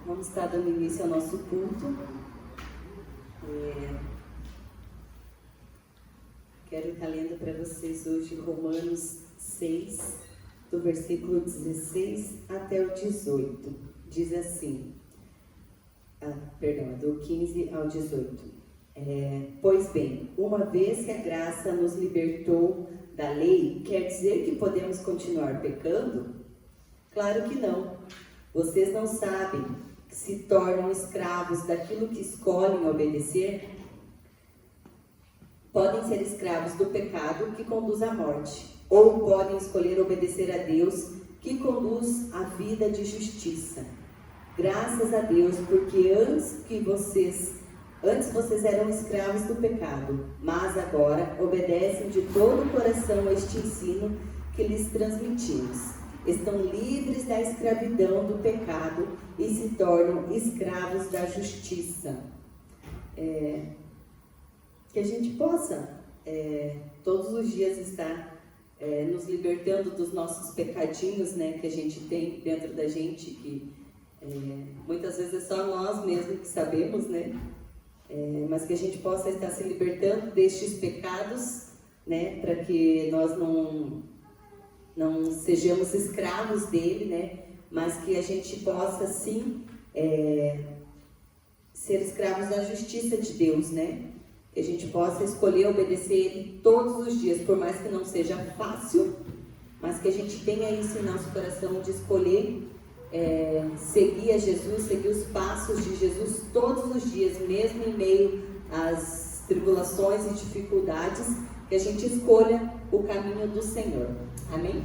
Vamos estar dando início ao nosso culto. Quero estar lendo para vocês hoje Romanos 6, do versículo 16 até o 18. Diz assim, do 15 ao 18. Pois bem, uma vez que a graça nos libertou da lei, quer dizer que podemos continuar pecando? Claro que não. Vocês não sabem que se tornam escravos daquilo que escolhem obedecer? Podem ser escravos do pecado que conduz à morte, ou podem escolher obedecer a Deus que conduz à vida de justiça. Graças a Deus, porque antes vocês eram escravos do pecado, mas agora obedecem de todo o coração a este ensino que lhes transmitimos. Estão livres da escravidão do pecado e se tornam escravos da justiça. Que a gente possa todos os dias estar nos libertando dos nossos pecadinhos, né, que a gente tem dentro da gente, que muitas vezes é só nós mesmos que sabemos, né? Mas que a gente possa estar se libertando destes pecados, né, para que nós não sejamos escravos dele, né, mas que a gente possa sim ser escravos da justiça de Deus, né, que a gente possa escolher obedecer ele todos os dias, por mais que não seja fácil, mas que a gente tenha isso em nosso coração de escolher seguir a Jesus, seguir os passos de Jesus todos os dias, mesmo em meio às tribulações e dificuldades, que a gente escolha o caminho do Senhor. Amém?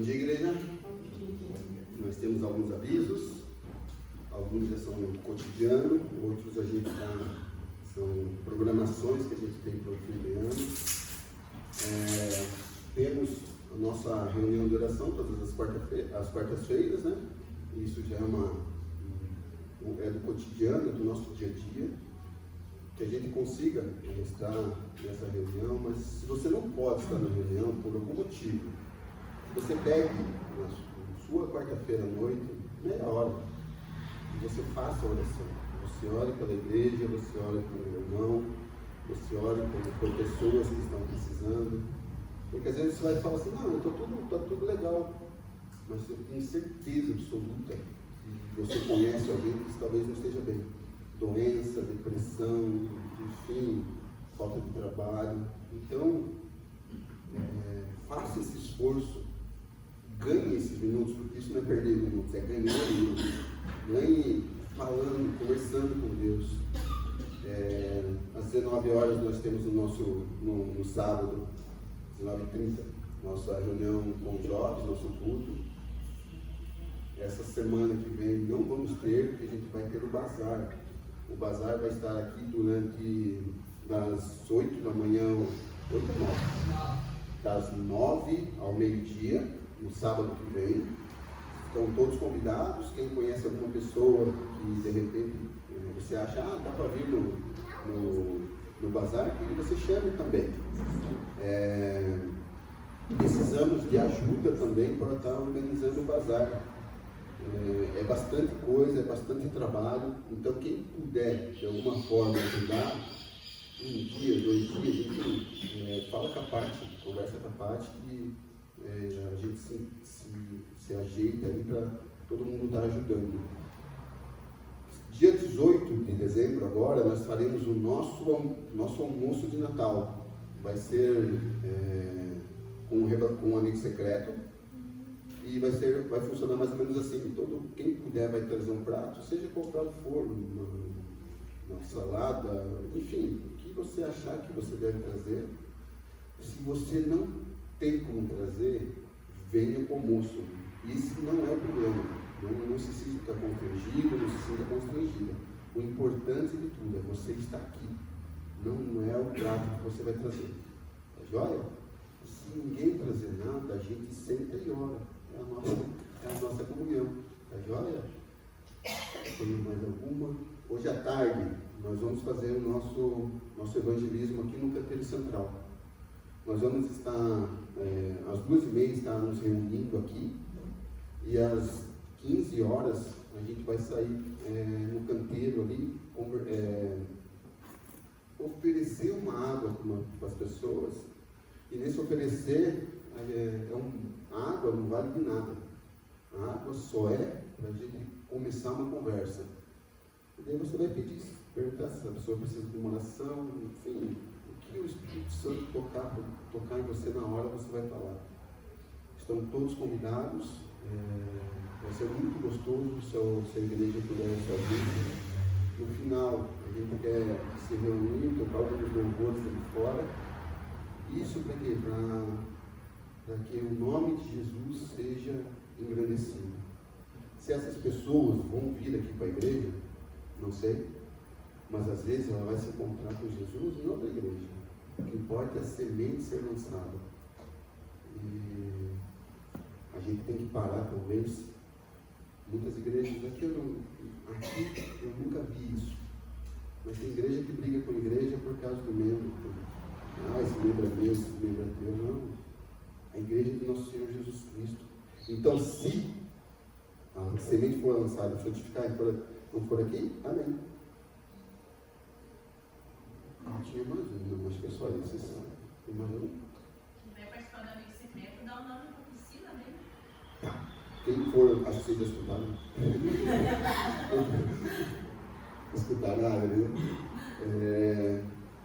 Bom dia, igreja. Nós temos alguns avisos, alguns já são cotidiano, outros a gente são programações que a gente tem para o fim de ano. Temos a nossa reunião de oração todas as quartas-feiras, né? Isso já é do cotidiano, é do nosso dia a dia, que a gente consiga estar nessa reunião, mas se você não pode estar na reunião por algum motivo, você pegue na sua quarta-feira à noite, meia hora, e você faça a oração. Você ore pela igreja, você ore pelo irmão, você ore por pessoas que estão precisando, porque às vezes você vai falar assim, não, tá tudo legal, mas eu tenho certeza absoluta que você conhece alguém que talvez não esteja bem. Doença, depressão, enfim, falta de trabalho. Então, faça esse esforço, ganhe esses minutos, porque isso não é perder minutos, é ganhar minutos. Ganhe falando, conversando com Deus. Às 19 horas nós temos no sábado, 19h30, nossa reunião com os jovens, nosso culto. Essa semana que vem não vamos ter, porque a gente vai ter o bazar. O bazar vai estar aqui das 8 da manhã, 8 a 9, das 9 ao meio-dia, no sábado que vem. Estão todos convidados. Quem conhece alguma pessoa que de repente você acha, dá para vir no bazar, que você chame também. Precisamos de ajuda também para estar organizando o bazar. É bastante coisa, é bastante trabalho, então quem puder de alguma forma ajudar, um dia, 2 dias, enfim, fala com a parte, conversa com a parte e a gente se ajeita ali para todo mundo estar ajudando. Dia 18 de dezembro agora nós faremos o nosso almoço de Natal. Vai ser com um amigo secreto. E vai funcionar mais ou menos assim. Quem puder vai trazer um prato, seja comprar no forno, uma salada, enfim, o que você achar que você deve trazer. Se você não tem como trazer, venha com o almoço. Isso não é o problema. Não se sinta constrangido, não se sinta constrangida. O importante de tudo é você estar aqui. Não é o prato que você vai trazer. Tá joia? Se ninguém trazer nada, a gente senta e ora. É a nossa comunhão. Tá joia? Tem mais alguma? Hoje à tarde, nós vamos fazer o nosso evangelismo aqui no Canteiro Central. Nós vamos estar, às 2h30, estar nos reunindo aqui. E às 15 horas, a gente vai sair no canteiro ali, oferecer uma água para as pessoas. E nesse oferecer, a água não vale de nada. A água só é para a gente começar uma conversa. E daí você vai perguntar se a pessoa precisa de uma oração, enfim, o que o Espírito Santo tocar em você na hora, você vai falar. Estão todos convidados. Vai ser muito gostoso se a igreja puder fazer. No final, a gente quer se reunir, tocar alguns louvores ali fora. Isso para quê? Para que o nome de Jesus seja engrandecido. Se essas pessoas vão vir aqui para a igreja, não sei, mas às vezes ela vai se encontrar com Jesus em outra igreja. O que importa é a semente ser lançada. E a gente tem que parar, talvez. Muitas igrejas, aqui eu nunca vi isso. Mas tem igreja que briga com a igreja por causa do membro. Esse membro é meu, esse membro é teu. Não. A igreja do nosso Senhor Jesus Cristo. Então, se a semente for lançada, frutificar e não for aqui, amém. Não tinha mais um, acho que é só isso. Tem mais um? Quem vai participar do amigo secreto, dá o nome para a piscina dele. Quem for, acho que vocês já escutaram. Escutaram nada, né?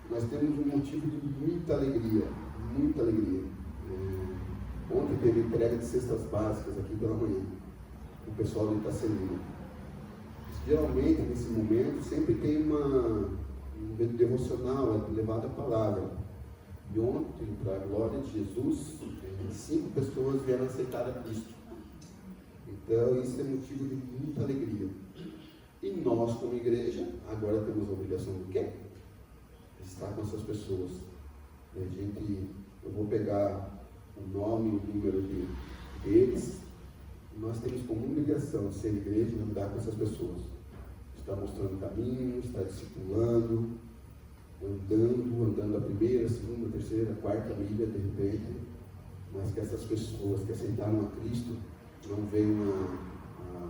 Nós temos um motivo de muita alegria. Muita alegria. Ontem teve entrega de cestas básicas aqui pela manhã. O pessoal do Itacelino. Geralmente, nesse momento, sempre tem um devocional, levado a palavra. E ontem, para a glória de Jesus, 5 pessoas vieram aceitar a Cristo. Então, isso é motivo de muita alegria. E nós, como igreja, agora temos a obrigação do quê? De estar com essas pessoas. Eu vou pegar o nome e o número deles, e nós temos como obrigação de ser igreja e andar com essas pessoas. Estar mostrando caminho, estar discipulando, andando a primeira, segunda, terceira, quarta milha de repente, mas que essas pessoas que aceitaram a Cristo não venham a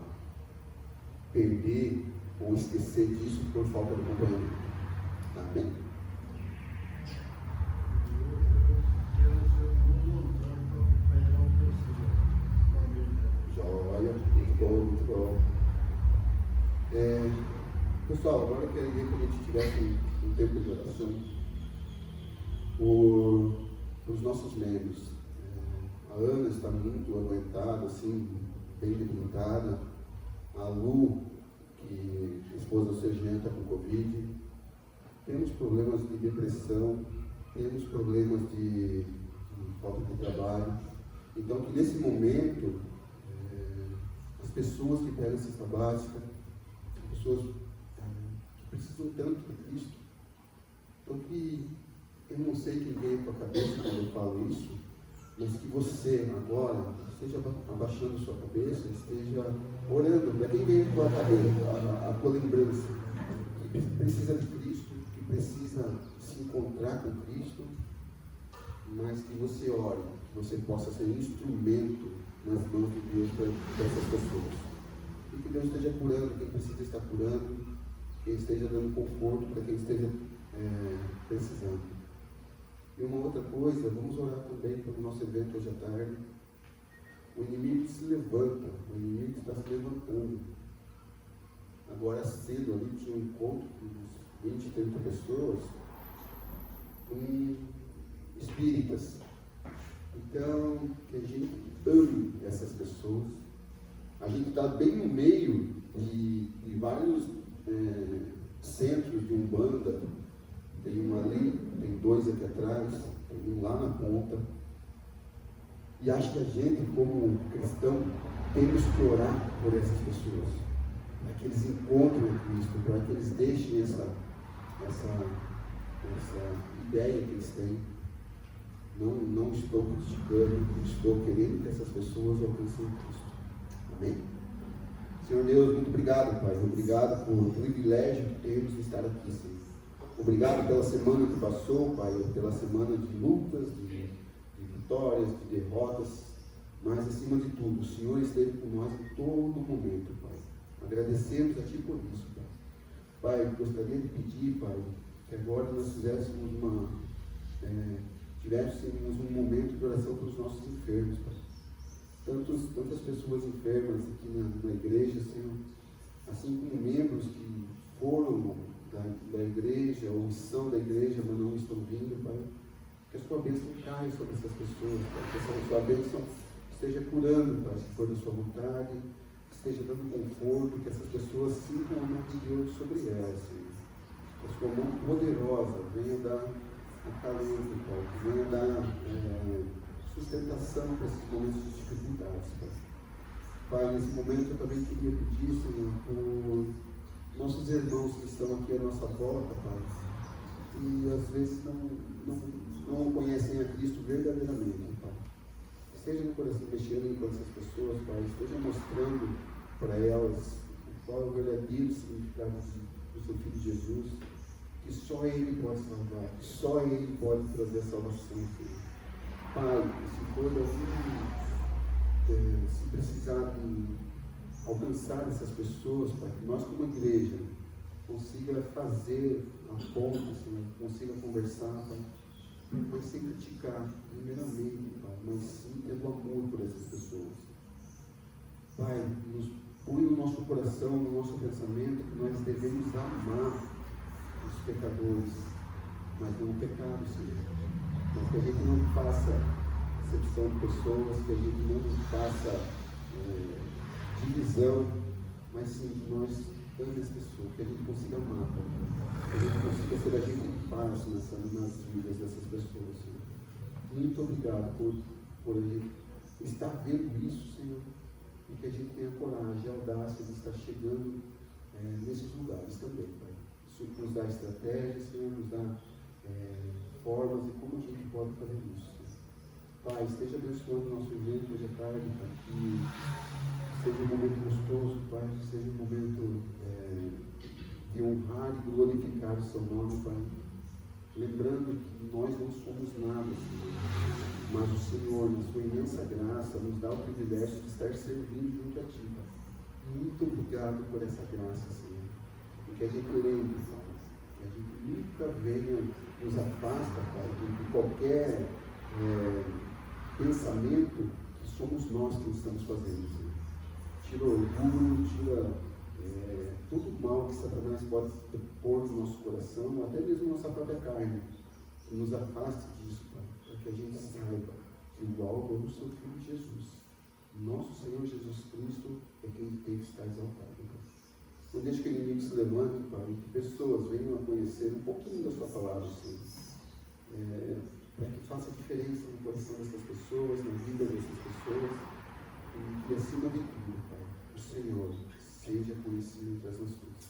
perder ou esquecer disso por falta de companhia. Amém? Joia, muito bom, muito bom. Pessoal, agora eu queria que a gente tivesse um tempo de oração por os nossos membros. A Ana está muito aguentada, assim, bem debilitada. A Lu, que a esposa do Serginho está com Covid. Temos problemas de depressão, temos problemas de falta de trabalho. Então, que nesse momento, as pessoas que pegam cesta básica, as pessoas que precisam tanto de Cristo, então que eu não sei quem veio para a cabeça quando eu falo isso, mas que você agora esteja abaixando sua cabeça, esteja orando para quem veio para a cabeça, a tua lembrança, que precisa de Cristo, que precisa se encontrar com Cristo, mas que você ore, que você possa ser instrumento nas mãos de Deus para essas pessoas. E que Deus esteja curando quem precisa estar curando, quem esteja dando conforto para quem esteja precisando. E uma outra coisa, vamos orar também pelo nosso evento hoje à tarde. O inimigo se levanta, o inimigo está se levantando. Agora cedo ali tinha um encontro com 20, 30 pessoas com espíritas. Então, que a gente ame essas pessoas. A gente está bem no meio de vários centros de Umbanda. Tem um ali, tem 2 aqui atrás, tem um lá na ponta. E acho que a gente, como cristão, temos que orar por essas pessoas, para que eles encontrem a Cristo, para que eles deixem essa ideia que eles têm. Não estou criticando, estou querendo que essas pessoas alcancem Cristo. Amém? Senhor Deus, muito obrigado, Pai. Obrigado por o privilégio que temos de estar aqui, Senhor. Obrigado pela semana que passou, Pai, pela semana de lutas, de vitórias, de derrotas, mas acima de tudo, o Senhor esteve com nós em todo momento, Pai. Agradecemos a Ti por isso, Pai. Pai, gostaria de pedir, Pai, que agora nós tivéssemos um momento de oração para os nossos enfermos, Pai. Tantas pessoas enfermas aqui na igreja, Senhor, assim como membros que foram da igreja, ou são da igreja, mas não estão vindo, Pai. Que a sua bênção caia sobre essas pessoas, Pai. Que a sua bênção esteja curando, Pai, se for da sua vontade, que esteja dando conforto, que essas pessoas sintam a mão de Deus sobre elas, Senhor. Que a sua mão poderosa venha dar acalento, Pai, que venha dar sustentação para esses momentos de dificuldades, Pai. Pai, nesse momento eu também queria pedir, Senhor, por nossos irmãos que estão aqui à nossa volta, Pai, e às vezes não conhecem a Cristo verdadeiramente, Pai. Esteja no coração mexendo com essas pessoas, Pai, esteja mostrando para elas qual é o verdadeiro significado do seu Filho Jesus, que só Ele pode salvar, que só Ele pode trazer a salvação, Senhor. Pai, se for se precisar de alcançar essas pessoas, Pai, que nós como igreja consiga fazer a ponte, Senhor, consiga conversar, Pai, mas sem criticar, primeiramente, Pai, mas sim tendo amor por essas pessoas. Pai, nos põe no nosso coração, no nosso pensamento, que nós devemos amar os pecadores, mas não o pecado, Senhor. Mas que a gente não faça acepção de pessoas, que a gente não faça divisão, mas sim que nós ame as pessoas, que a gente consiga amar, Pai. Que a gente consiga ser agente de paz nas vidas dessas pessoas, Senhor. Muito obrigado por a gente estar vendo isso, Senhor, e que a gente tenha coragem, audácia de estar chegando nesses lugares também, Pai. Isso nos dá estratégia, Senhor, nos dá formas de como a gente pode fazer isso, Senhor. Pai, esteja abençoando o nosso evento hoje à tarde, Pai, que seja um momento gostoso, Pai, que seja um momento de honrar e glorificar o seu nome, Pai. Lembrando que nós não somos nada, Senhor, mas o Senhor, na sua imensa graça, nos dá o privilégio de estar servindo junto a Ti, Pai. Muito obrigado por essa graça, Senhor. E que a gente lembre, Pai, que a gente nunca venha nos afasta, Pai, de qualquer pensamento que somos nós que estamos fazendo, Senhor. Tira o orgulho, tira todo o mal que Satanás pode pôr no nosso coração, até mesmo nossa própria carne, que nos afaste disso, Pai, para que a gente saiba que o alvo é o seu Filho Jesus. Nosso Senhor Jesus Cristo é quem tem que estar exaltado, Pai. Não deixe que o inimigo se levante, Pai, e que pessoas venham a conhecer um pouquinho da sua palavra, Senhor. Para que faça diferença no coração dessas pessoas, na vida dessas pessoas, e acima de tudo, Pai, o Senhor seja conhecido entre as nações.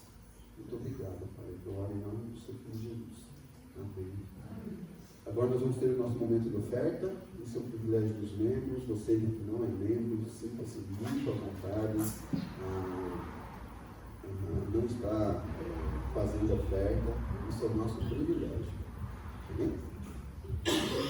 Muito obrigado, Pai. Eu oro em nome do seu Filho Jesus. Amém. Agora nós vamos ter o nosso momento de oferta. Esse é o privilégio dos membros. Você que não é membro, sinta-se muito à vontade. Não está fazendo oferta. Isso é o nosso privilégio. Amém? Você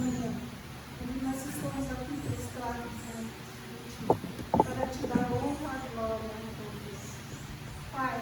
manhã. E nós estamos aqui prostrados, né, para te dar honra e glória, meu Deus. Pai,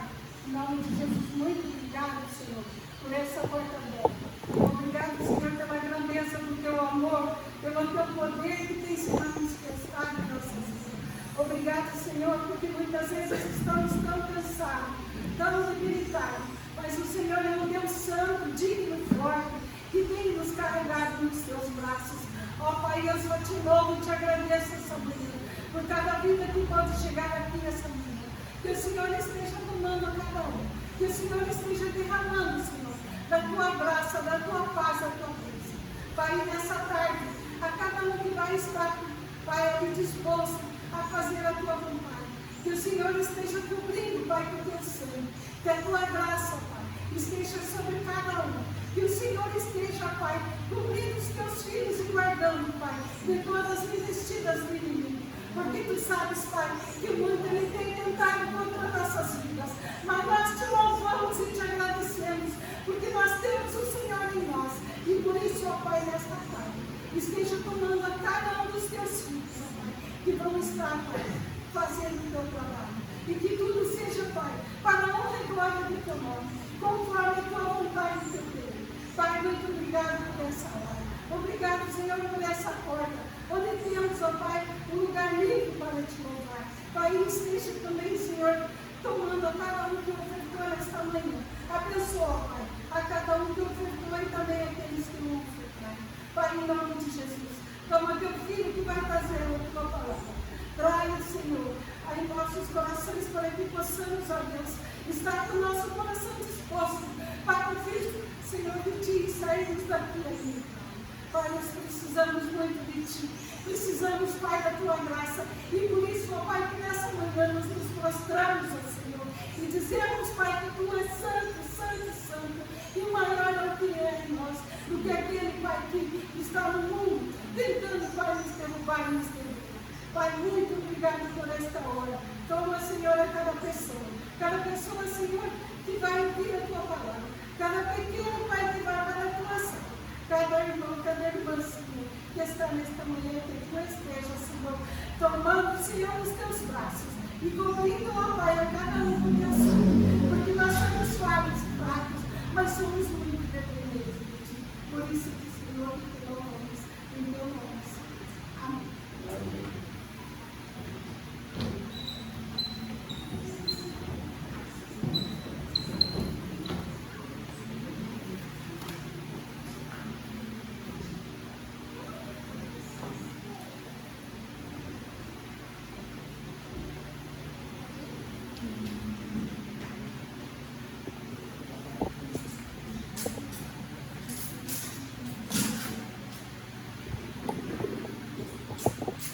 em nome de Jesus, muito obrigado, Senhor, por essa porta aberta. Obrigado, Senhor, pela grandeza do teu amor, pelo teu poder que tem se manifestado em nossas vidas. Obrigado, Senhor, porque muitas vezes estamos tão cansados, tão debilitados, mas o Senhor é um Deus santo, digno e forte, que tem nos carregado nos seus braços. Ó Pai, eu só te louvo e te agradeço essa manhã, por cada vida que pode chegar aqui essa manhã. Que o Senhor esteja tomando a cada um, que o Senhor esteja derramando, Senhor, da tua graça, da tua paz, da tua bênção. Pai, nessa tarde, a cada um que vai estar, Pai, aqui disposto a fazer a tua vontade, que o Senhor esteja cobrindo, Pai, com o teu sangue, que a tua graça, Pai, esteja sobre cada um, que o Senhor esteja, Pai, cobrindo os teus filhos e guardando, Pai, de todas as investidas do inimigo, porque tu sabes, Pai, que o mundo ele tem tentado contra nossas vidas, mas nós te louvamos e te agradecemos, porque nós temos o Senhor em nós, e por isso, ó Pai, nesta tarde, esteja tomando a cada um dos teus filhos, ó Pai, que vão estar, Pai, fazendo o teu trabalho, e que tudo seja, Pai, para a honra e glória do teu nome, conforme a tua vontade e o teu querer. Pai, muito obrigado por essa hora. Obrigado, Senhor, por essa porta, onde temos, ó Pai, um lugar livre para te louvar. Pai, esteja também, Senhor, tomando a cada um que ofertou nesta manhã. Abençoa, Pai, a cada um que ofertou e também aqueles que não ofertaram. Pai, em nome de Jesus, toma teu filho que vai trazer a tua palavra. Traia, Senhor, em nossos corações para que possamos, ó Deus, estar com o nosso coração disposto para ouvir, Senhor, de ti e sairmos daqui ainda. Pai, nós precisamos muito de ti, precisamos, Pai, da tua graça, e por isso, ó Pai, que nessa manhã nós nos prostramos, ó Senhor, e dizemos, Pai, que tu és santo, santo, santo, e o maior é o que é em nós, do que aquele, Pai, que está no mundo, tentando, Pai, nos derrubar e nos derrubar. Pai, muito obrigado por esta hora. Toma, Senhor, a cada pessoa, Senhor, que vai ouvir a tua palavra, cada pequeno, Pai, que vai para a tua sala, cada irmão, cada irmã, Senhor, que está nesta manhã, que tu esteja, Senhor, tomando, Senhor, os teus braços e cobrindo, ó Pai, a cada um com teu sangue, porque nós somos falhos e fracos, mas somos muito dependentes de ti. Por isso que, Senhor, te louvamos em teu nome, Senhor. Amém. Amém.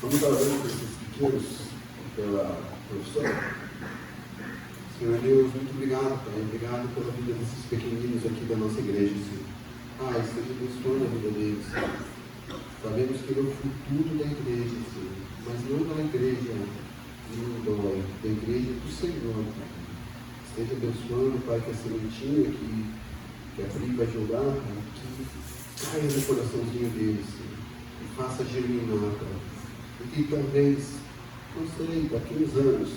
Vamos orando por esses pequenos, pela professora. Senhor Deus, muito obrigado, Pai. Obrigado pela vida desses pequeninos aqui da nossa igreja, Senhor. Pai, seja abençoando a vida deles, Senhor. Sabemos que ele é o futuro da igreja, Senhor, mas não da igreja individual, da igreja do Senhor, Pai. Esteja abençoando, Pai, que a sementinha que a Pri vai jogar, Pai, que caia no coraçãozinho deles, Senhor, e faça germinar, Pai. E que talvez, não sei, daqui uns anos,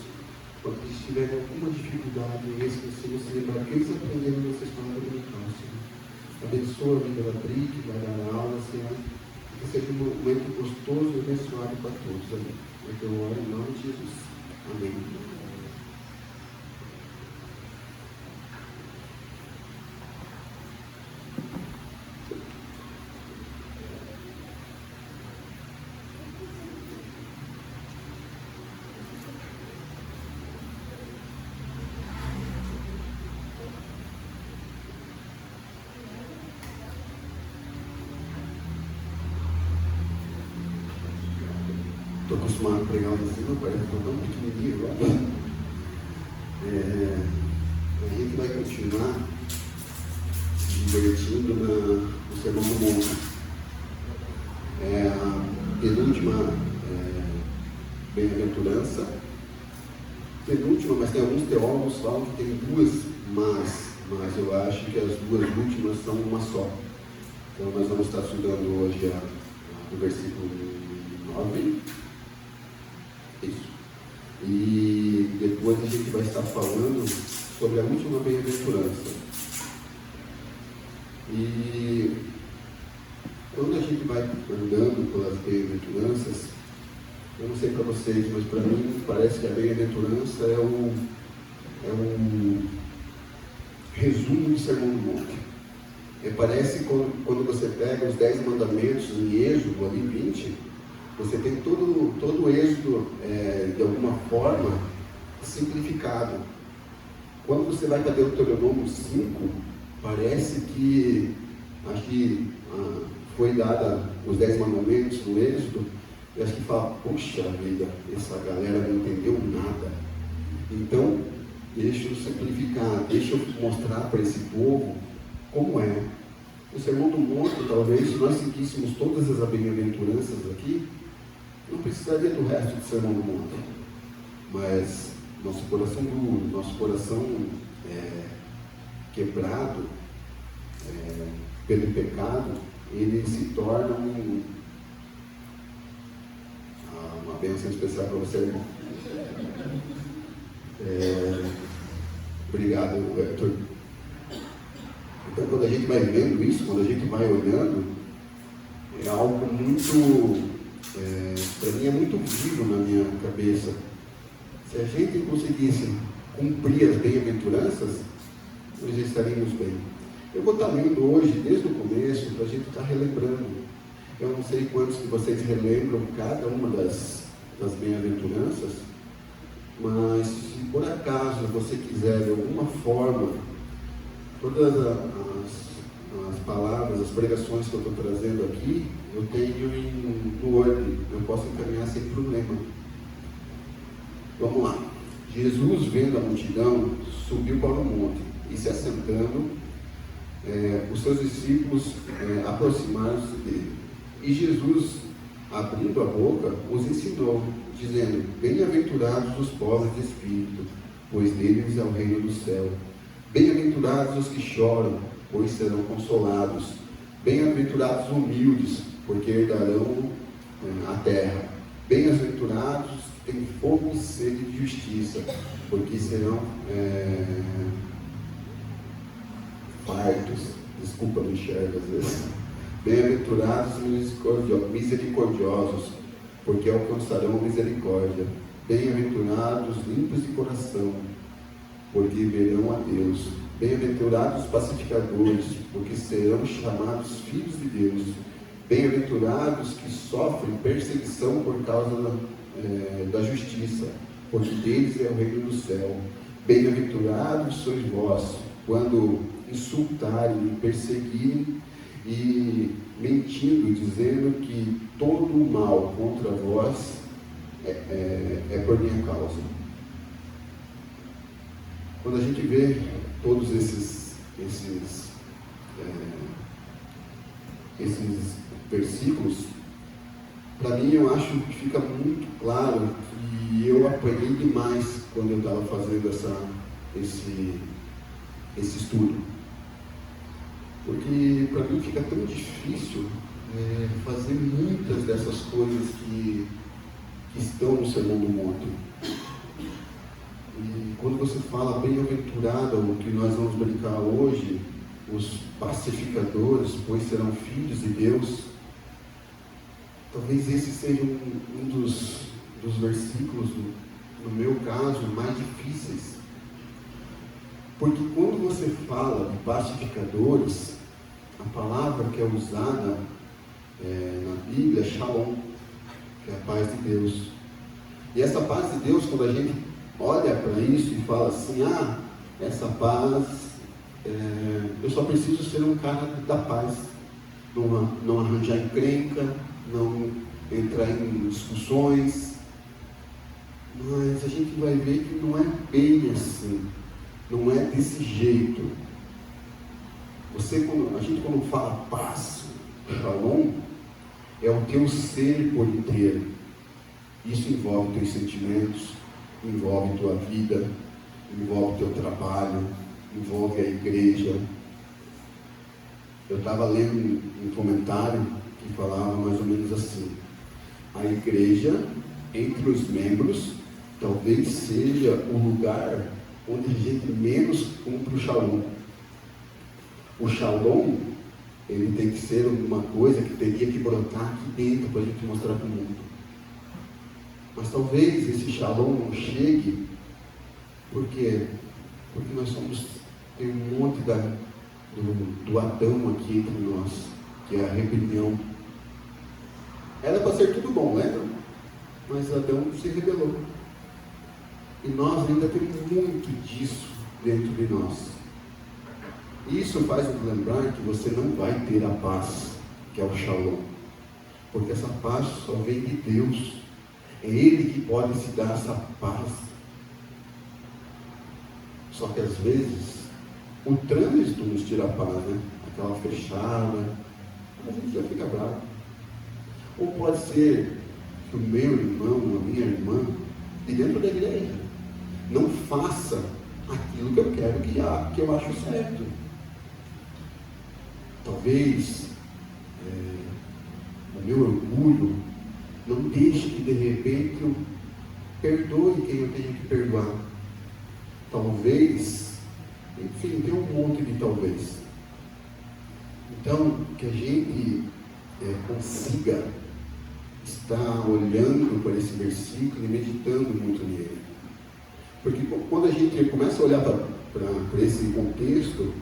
quando eles tiverem alguma dificuldade, eles consigam se lembrar que eles aprenderam nessa escola dominical, Senhor. Abençoa a vida da Pri, que vai dar a aula, Senhor. Que seja um momento gostoso e abençoado para todos. Amém. Eu oro em nome de Jesus. Amém. Estou acostumado a pregar lá em cima, parece que estou tão pequenininho agora. A gente vai continuar se divertindo no Sermão do Monte. É a penúltima bem-aventurança. Penúltima, mas tem alguns teólogos que falam que tem duas mas eu acho que as duas últimas são uma só. Então nós vamos estar estudando hoje o versículo 9. Isso. E depois a gente vai estar falando sobre a última bem-aventurança. E quando a gente vai andando pelas bem-aventuranças, eu não sei para vocês, mas para mim parece que a bem-aventurança é um resumo do Sermão do Monte. Parece quando você pega os 10 mandamentos em Êxodo, ali 20, você tem todo o Êxodo, de alguma forma, simplificado. Quando você vai para Deuteronômio 5, parece que aqui foi dada os 10 mandamentos no Êxodo, e acho que fala, puxa vida, essa galera não entendeu nada. Então, deixa eu simplificar, deixa eu mostrar para esse povo como é. O Sermão do Monte, talvez, se nós seguíssemos todas as bem-aventuranças aqui, não precisaria do resto do Sermão do Monte. Mas nosso coração duro, nosso coração quebrado pelo pecado, ele se torna uma bênção especial para você, irmão. Obrigado, Hector. Então, quando a gente vai vendo isso, quando a gente vai olhando, é algo muito, para mim é muito vivo na minha cabeça. Se a gente conseguisse cumprir as bem-aventuranças, nós já estaríamos bem. Eu vou estar lendo hoje, desde o começo, para a gente estar relembrando. Eu não sei quantos de vocês relembram cada uma das bem-aventuranças, mas se por acaso você quiser, de alguma forma, todas as palavras, as pregações que eu estou trazendo aqui, eu tenho no Word, eu posso encaminhar sem problema. Vamos lá. Jesus, vendo a multidão, subiu para o monte e, se assentando, os seus discípulos aproximaram-se dele. E Jesus, abrindo a boca, os ensinou, dizendo: bem-aventurados os pobres de espírito, pois deles é o reino do céu. Bem-aventurados os que choram, pois serão consolados. Bem-aventurados os humildes, porque herdarão a terra. Bem-aventurados os que têm fome e sede de justiça, porque serão fartos. Desculpa, não enxergo às vezes. Bem-aventurados os misericordiosos, porque alcançarão misericórdia. Bem-aventurados os limpos de coração, porque verão a Deus. Bem-aventurados os pacificadores, porque serão chamados filhos de Deus. Bem-aventurados que sofrem perseguição por causa da justiça, porque deles é o reino do céu. Bem-aventurados sois vós, quando insultarem e perseguirem, e mentindo, dizendo que todo o mal contra vós é por minha causa. Quando a gente vê todos esses versículos, para mim eu acho que fica muito claro que eu apanhei demais quando eu estava fazendo esse estudo. Porque para mim fica tão difícil fazer muitas dessas coisas que estão no Sermão do Monte. E quando você fala bem-aventurado, o que nós vamos brincar hoje, os pacificadores, pois serão filhos de Deus, talvez esse seja um dos versículos, no meu caso, mais difíceis. Porque quando você fala de pacificadores, a palavra que é usada na Bíblia é Shalom, que é a paz de Deus. E essa paz de Deus, quando a gente olha para isso e fala assim, essa paz, eu só preciso ser um cara da paz, não arranjar encrenca, não entrar em discussões, mas a gente vai ver que não é bem assim, não é desse jeito. A gente quando fala paz, Shalom, é o teu ser por inteiro. Isso envolve teus sentimentos, envolve tua vida, envolve teu trabalho, envolve a igreja. Eu estava lendo um comentário que falava mais ou menos assim: a igreja, entre os membros, talvez seja o lugar onde a gente menos cumpre o shalom. O shalom, ele tem que ser uma coisa que teria que brotar aqui dentro para a gente mostrar para o mundo. Mas talvez esse shalom não chegue, porque nós tem um monte do Adão aqui entre nós, que é a rebelião. Era para ser tudo bom, lembra? Mas Adão se rebelou. E nós ainda temos muito disso dentro de nós. Isso faz nos lembrar que você não vai ter a paz, que é o shalom. Porque essa paz só vem de Deus. É Ele que pode se dar essa paz. Só que às vezes o trânsito nos tira a paz, né? Aquela fechada, a gente já fica bravo. Ou pode ser que o meu irmão, a minha irmã, de dentro da igreja, não faça aquilo que eu quero que eu acho certo. Talvez o meu orgulho não deixe que de repente eu perdoe quem eu tenho que perdoar. Talvez, enfim, tem um monte de talvez. Então, que a gente consiga estar olhando para esse versículo e meditando muito nele. Porque quando a gente começa a olhar para esse contexto,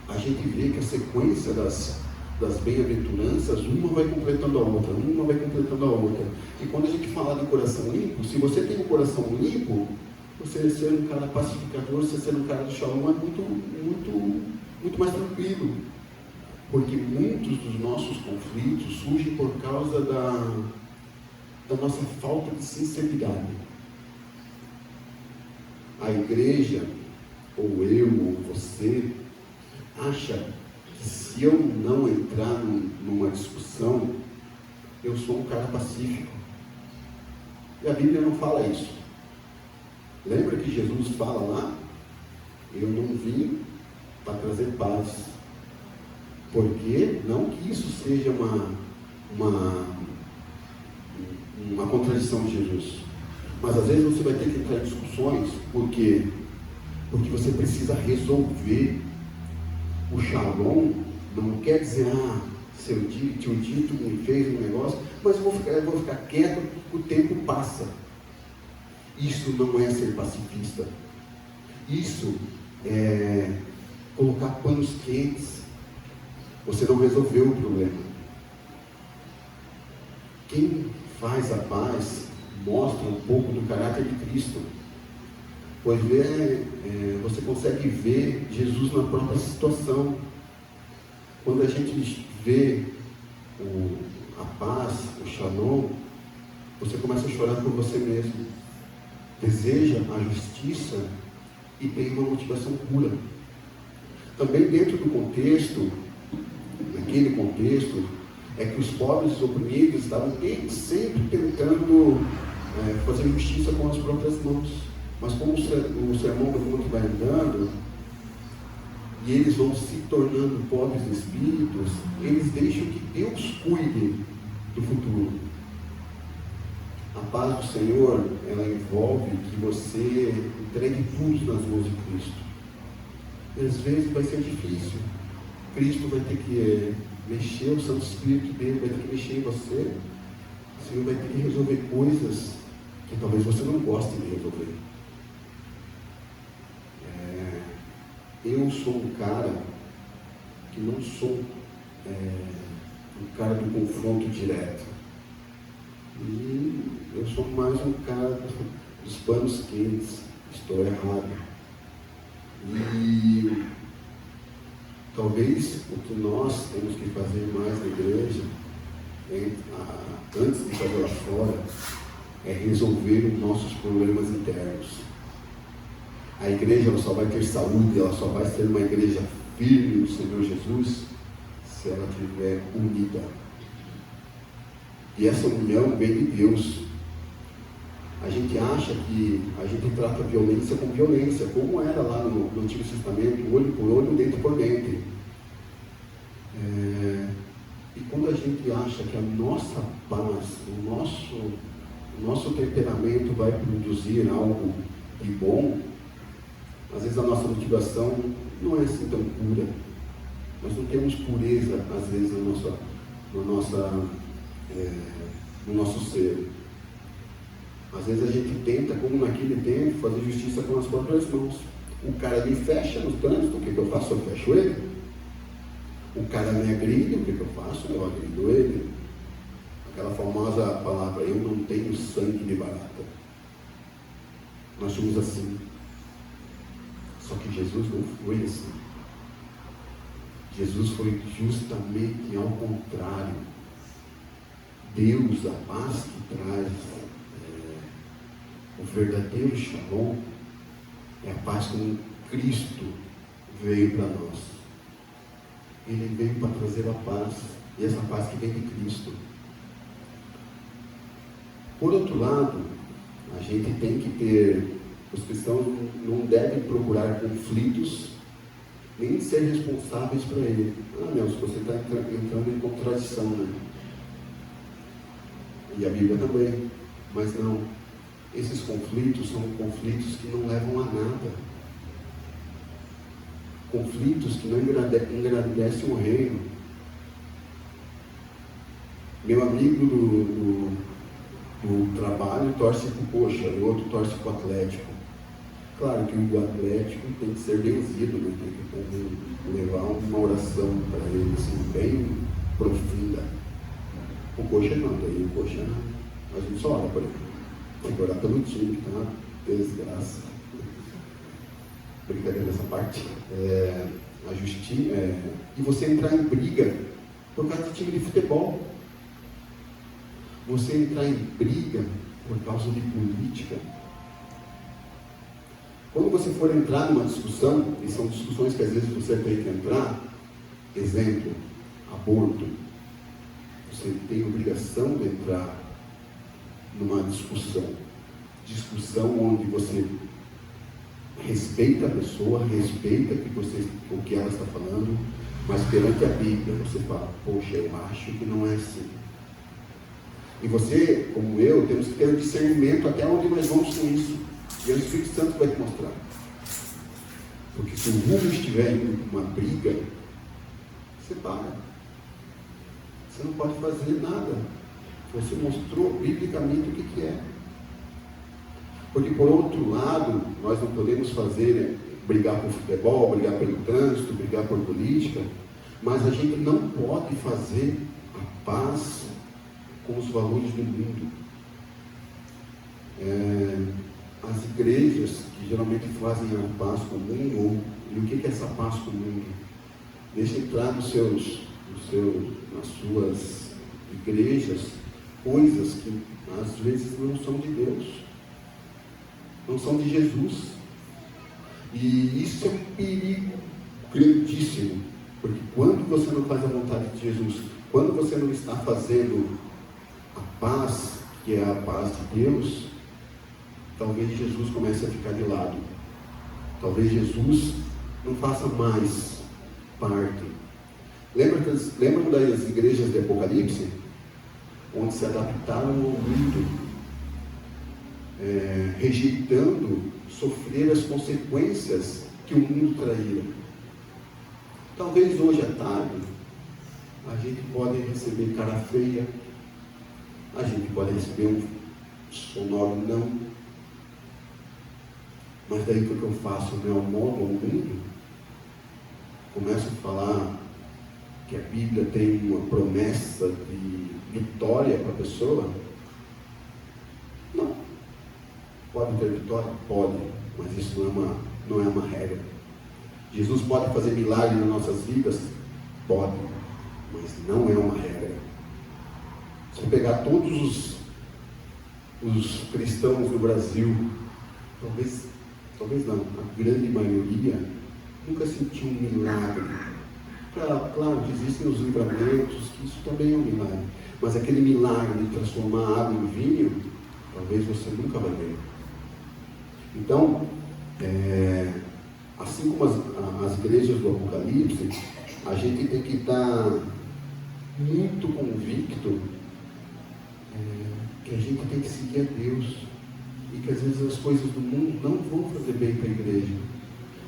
a gente vê que a sequência das bem-aventuranças, uma vai completando a outra, uma vai completando a outra. E quando a gente fala de coração limpo, se você tem um coração limpo, você ser um cara pacificador, você ser um cara do shalom é muito mais tranquilo. Porque muitos dos nossos conflitos surgem por causa da nossa falta de sinceridade. A igreja, ou eu, ou você, acha que se eu não entrar numa discussão, eu sou um cara pacífico. E a Bíblia não fala isso. Lembra que Jesus fala lá? Eu não vim para trazer paz. Porque, não que isso seja uma contradição de Jesus. Mas às vezes você vai ter que entrar em discussões, porque você precisa resolver. O shalom não quer dizer, seu tio Dito me fez um negócio, mas eu vou ficar quieto, o tempo passa. Isso não é ser pacifista. Isso é colocar panos quentes. Você não resolveu o problema. Quem faz a paz mostra um pouco do caráter de Cristo. Pois você consegue ver Jesus na própria situação. Quando a gente vê a paz, o shalom, você começa a chorar por você mesmo. Deseja a justiça e tem uma motivação pura. Também dentro do contexto, naquele contexto, é que os pobres e oprimidos estavam sempre tentando fazer justiça com as próprias mãos. Mas como o sermão do monte vai andando, e eles vão se tornando pobres de espíritos, eles deixam que Deus cuide do futuro. A paz do Senhor, ela envolve que você entregue tudo nas mãos de Cristo. E às vezes vai ser difícil. Cristo vai ter que mexer, o Santo Espírito dele vai ter que mexer em você. O Senhor vai ter que resolver coisas que talvez você não goste de resolver. Eu sou um cara que não sou um cara do confronto direto. E eu sou mais um cara dos panos quentes. Estou errado. E talvez o que nós temos que fazer mais na igreja, antes de fazer lá fora, é resolver os nossos problemas internos. A igreja ela só vai ter saúde, ela só vai ser uma igreja firme no Senhor Jesus se ela estiver unida. E essa união vem de Deus. A gente acha que a gente trata a violência com violência, como era lá no Antigo Testamento, olho por olho, dente por dente. quando a gente acha que a nossa paz, o nosso temperamento vai produzir algo de bom, às vezes a nossa motivação não é assim tão pura. Nós não temos pureza, às vezes, no nosso ser. Às vezes a gente tenta, como naquele tempo, fazer justiça com as próprias mãos. O cara me fecha no trânsito, o que eu faço? Eu fecho ele. O cara me agride, o que eu faço? Eu agrido ele. Aquela famosa palavra, eu não tenho sangue de barata. Nós somos assim. Só que Jesus não foi assim. Jesus foi justamente ao contrário. Deus, a paz que traz o verdadeiro Shalom, é a paz como Cristo veio para nós. Ele veio para trazer a paz, e essa paz que vem de Cristo. Por outro lado, a gente tem que ter, os cristãos não devem procurar conflitos, nem ser responsáveis para ele. Nelson, você está entrando em contradição, né? E a Bíblia também. Mas não, esses conflitos são conflitos que não levam a nada. Conflitos que não engrandecem o reino. Meu amigo do trabalho torce para o Coxa, o outro torce para o Atlético. Claro que o Atlético tem que ser benzido, né? Tem que levar uma oração para ele, assim, bem profunda. O Coxa não, daí o Coxa a gente só ora por ele. Tem que orar pelo time, tá? Desgraça. Brincadeira dessa parte. A justiça. E você entrar em briga por causa de time de futebol. Você entrar em briga por causa de política. Quando você for entrar numa discussão, e são discussões que às vezes você tem que entrar, exemplo, aborto, você tem obrigação de entrar numa discussão onde você respeita a pessoa, respeita o que ela está falando, mas perante a Bíblia você fala, poxa, eu acho que não é assim. E você, como eu, temos que ter um discernimento até onde nós vamos com isso. E o Espírito Santo vai te mostrar. Porque se o rumo estiver indo com uma briga, você para. Você não pode fazer nada. Você mostrou biblicamente o que é. Porque, por outro lado, nós não podemos brigar por futebol, brigar pelo trânsito, brigar por política, mas a gente não pode fazer a paz com os valores do mundo. As igrejas que geralmente fazem a paz com o mundo, e o que é essa paz com o mundo? Deixa entrar nas suas igrejas coisas que às vezes não são de Deus, não são de Jesus. E isso é um perigo grandíssimo, porque quando você não faz a vontade de Jesus, quando você não está fazendo a paz, que é a paz de Deus, talvez Jesus comece a ficar de lado. Talvez Jesus não faça mais parte. Lembram das igrejas de Apocalipse? Onde se adaptaram ao mundo, rejeitando sofrer as consequências que o mundo traía. Talvez hoje à tarde a gente pode receber cara feia, a gente pode receber um sonoro não. Mas daí o que eu faço? O meu amor ao mundo, começo a falar que a Bíblia tem uma promessa de vitória para a pessoa. Não. Pode ter vitória? Pode, mas isso não é uma regra. Jesus pode fazer milagres nas nossas vidas? Pode, mas não é uma regra. Se eu pegar todos os cristãos do Brasil, talvez não, a grande maioria nunca sentiu um milagre. Claro que existem os livramentos, que isso também é um milagre, mas aquele milagre de transformar água em vinho, talvez você nunca vai ver. Então, assim como as igrejas do Apocalipse, a gente tem que estar muito convicto que a gente tem que seguir a Deus e que às vezes as coisas do mundo não vão fazer bem para a igreja,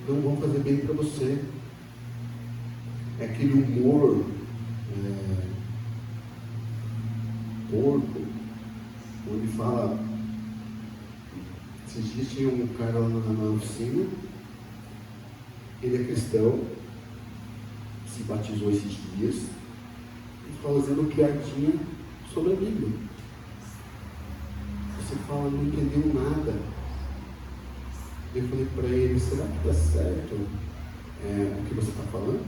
não vão fazer bem para você. É aquele humor porco, onde fala. Esses dias tinha um cara lá na oficina, ele é cristão, se batizou esses dias, e fazendo piadinha sobre a Bíblia. Você fala, não entendeu nada. Eu falei para ele, será que está certo o que você está falando?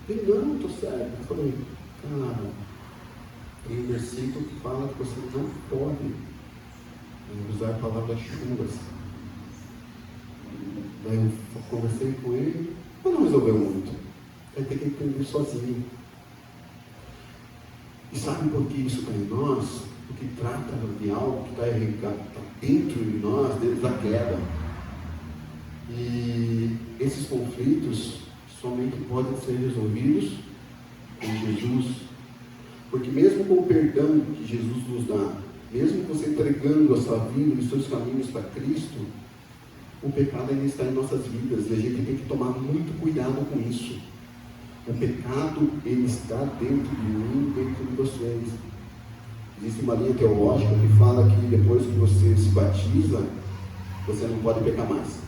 Ele, não, estou certo. Eu falei, cara, tem um versículo que fala que você não pode usar palavras chulas. Daí eu conversei com ele, mas não resolveu muito. Vai ter que entender sozinho. E sabe por que isso está em nós? Porque trata de algo que está dentro de nós, dentro da queda. E esses conflitos somente podem ser resolvidos com Jesus. Porque mesmo com o perdão que Jesus nos dá, mesmo você entregando a sua vida e os seus caminhos para Cristo, o pecado ainda está em nossas vidas. E a gente tem que tomar muito cuidado com isso. O pecado, ele está dentro de mim, dentro de vocês. Existe uma linha teológica que fala que depois que você se batiza, você não pode pecar mais.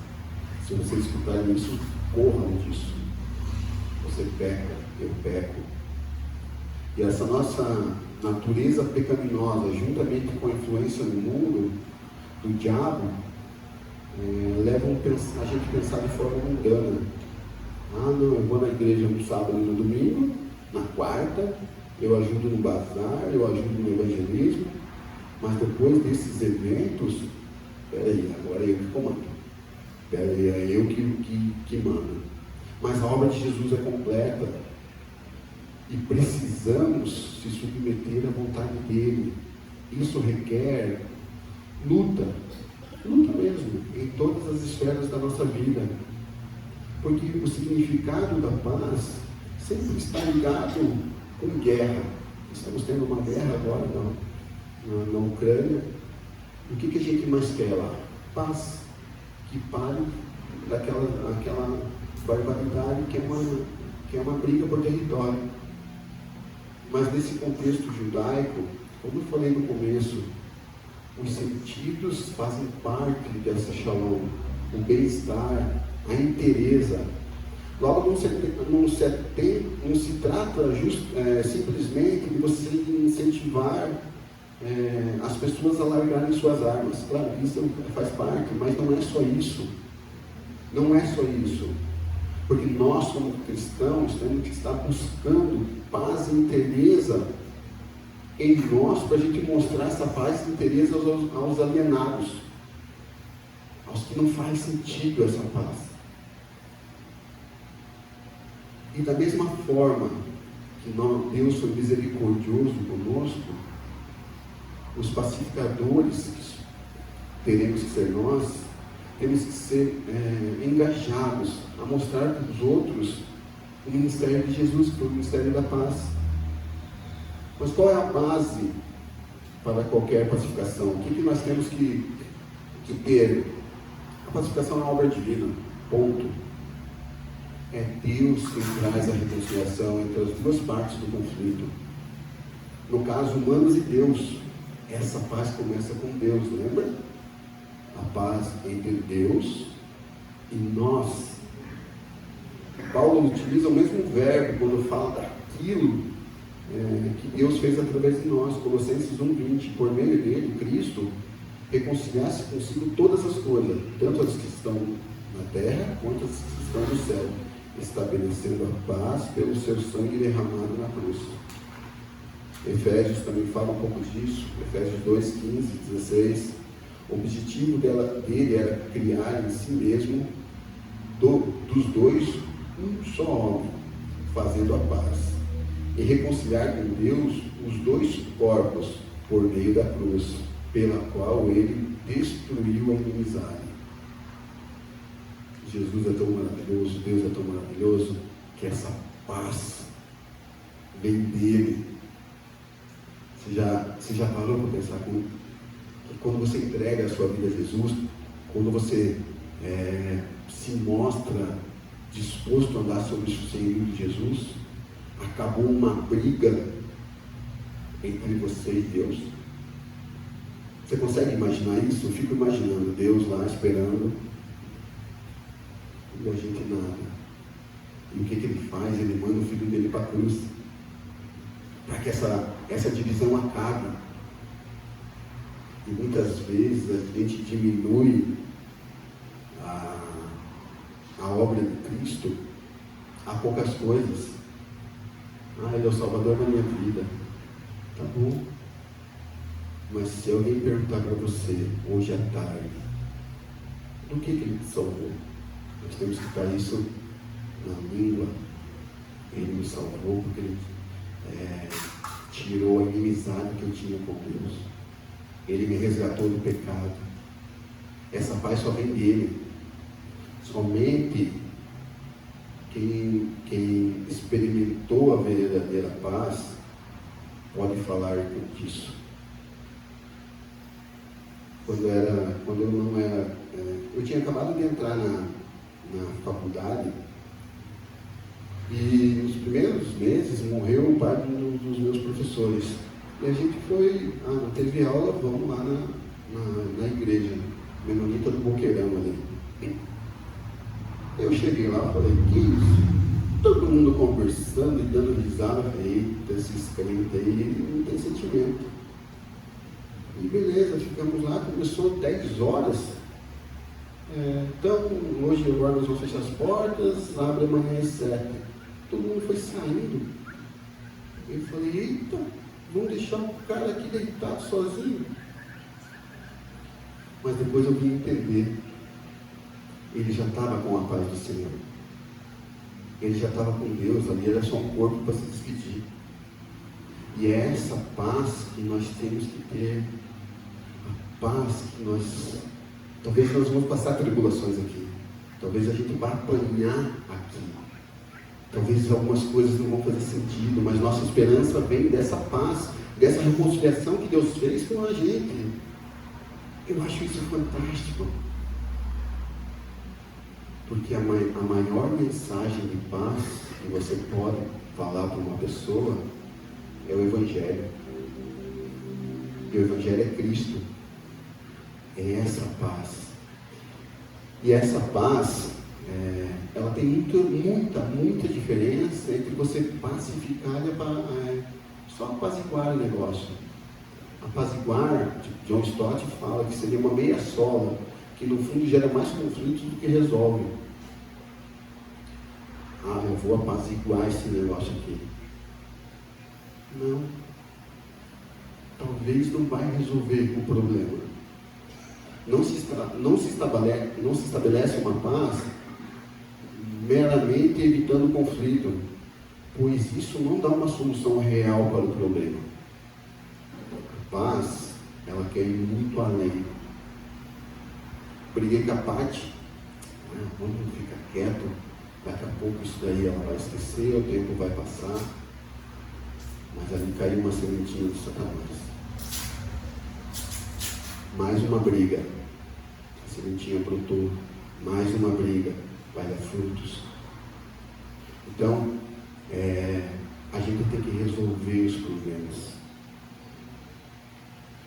Se você escutar isso, corram disso. Você peca, eu peco. E essa nossa natureza pecaminosa, juntamente com a influência no mundo, do diabo, levam a gente a pensar de forma mundana. Ah, não, eu vou na igreja no sábado e no domingo, na quarta, eu ajudo no bazar, eu ajudo no evangelismo, mas depois desses eventos, peraí, agora é eu que comando, peraí, é eu que mando. Mas a obra de Jesus é completa e precisamos se submeter à vontade dele. Isso requer luta mesmo, em todas as esferas da nossa vida. Porque o significado da paz sempre está ligado com guerra. Estamos tendo uma guerra agora na Ucrânia. O que a gente mais quer lá? Paz. Que pare daquela barbaridade que é uma briga por território. Mas nesse contexto judaico, como eu falei no começo, os sentidos fazem parte dessa shalom. O bem-estar, a inteireza. Logo, não se trata simplesmente de você incentivar as pessoas a largarem suas armas. Claro, isso faz parte, mas não é só isso. Não é só isso. Porque nós, como cristãos, temos que estar buscando paz e inteireza em nós, para a gente mostrar essa paz e inteireza aos alienados, aos que não faz sentido essa paz. E da mesma forma que Deus foi misericordioso conosco, os pacificadores, teremos que ser nós, temos que ser engajados a mostrar para os outros o ministério de Jesus, que foi o ministério da paz. Mas qual é a base para qualquer pacificação? O que nós temos que ter? A pacificação é uma obra divina, ponto. É Deus quem traz a reconciliação entre as duas partes do conflito. No caso, humanos e Deus. Essa paz começa com Deus, lembra? A paz entre Deus e nós. Paulo utiliza o mesmo verbo quando fala daquilo que Deus fez através de nós. Colossenses 1:20. Por meio dele, Cristo, reconciliasse consigo todas as coisas, tanto as que estão na terra quanto as que estão no céu, estabelecendo a paz pelo seu sangue derramado na cruz. Efésios também fala um pouco disso. Efésios 2:15-16. O objetivo dele era criar em si mesmo dos dois um só homem, fazendo a paz, e reconciliar com Deus os dois corpos por meio da cruz, pela qual ele destruiu a inimizade. Jesus é tão maravilhoso, Deus é tão maravilhoso, que essa paz vem dele. Você já parou para pensar que quando você entrega a sua vida a Jesus, quando você se mostra disposto a andar sobre o senhorio de Jesus, acabou uma briga entre você e Deus? Você consegue imaginar isso? Eu fico imaginando Deus lá esperando e a gente nada. E o que ele faz? Ele manda o filho dele para a cruz, para que essa divisão acabe. E muitas vezes a gente diminui a obra de Cristo a poucas coisas. Ele é o Salvador da minha vida. Tá bom. Mas se alguém perguntar para você, hoje à tarde, do que ele te salvou? Nós temos que estar isso na língua. Ele me salvou porque ele tirou a inimizade que eu tinha com Deus. Ele me resgatou do pecado. Essa paz só vem dele. Somente quem experimentou a verdadeira paz pode falar disso. Eu tinha acabado de entrar na faculdade e nos primeiros meses morreu o pai dos meus professores. E a gente foi, não teve aula, vamos lá na igreja menonita do Boqueirão ali. Eu cheguei lá e falei, que isso? Todo mundo conversando e dando risada. Eita, esses crentes aí não tem sentimento. E beleza, ficamos lá, começou 10 horas. Então, hoje agora nós vamos fechar as portas, abre amanhã às 7. Todo mundo foi saindo. Eu falei, eita, vamos deixar o cara aqui deitado sozinho. Mas depois eu vim entender. Ele já estava com a paz do Senhor. Ele já estava com Deus, ali era só um corpo para se despedir. E é essa paz que nós temos que ter. A paz que nós... Talvez nós vamos passar tribulações aqui. Talvez a gente vá apanhar aqui. Talvez algumas coisas não vão fazer sentido, mas nossa esperança vem dessa paz, dessa reconciliação que Deus fez com a gente. Eu acho isso fantástico. Porque a maior mensagem de paz que você pode falar para uma pessoa é o Evangelho. E o Evangelho é Cristo. É essa paz. E essa paz, ela tem muita diferença entre você pacificar e só apaziguar o negócio. Apaziguar, John Stott fala que seria uma meia sola, que no fundo gera mais conflitos do que resolve. Eu vou apaziguar esse negócio aqui. Não. Talvez não vai resolver o problema. Não se estabelece uma paz meramente evitando o conflito, pois isso não dá uma solução real para o problema. A paz, ela quer ir muito além. Briguei com a Paty, vamos ficar quieto, daqui a pouco isso daí ela vai esquecer, o tempo vai passar, mas ali caiu uma sementinha de Satanás. Mais uma briga, a sementinha brotou, mais uma briga, vai dar frutos. Então, a gente tem que resolver os problemas.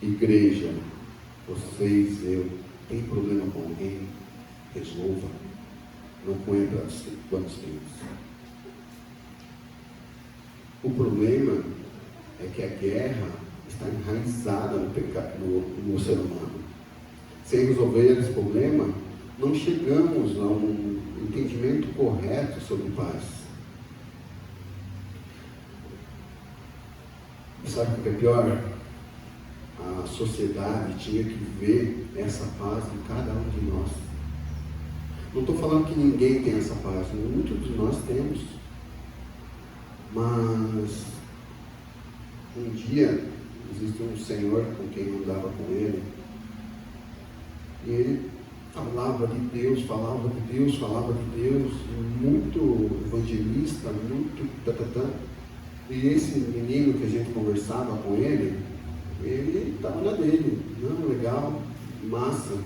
Igreja, vocês, eu, tem problema com alguém? Resolva. Não ponha planos firmes. O problema é que a guerra está enraizada no pecado, no ser humano. Sem resolver esse problema, não chegamos a um entendimento correto sobre paz. E sabe o que é pior? A sociedade tinha que ver essa paz em cada um de nós. Não estou falando que ninguém tem essa paz, muitos de nós temos. Mas um dia existe um senhor com quem eu andava com ele, e ele falava de Deus, muito evangelista, muito tatatã. E esse menino que a gente conversava com ele estava na dele. Não, legal, massa.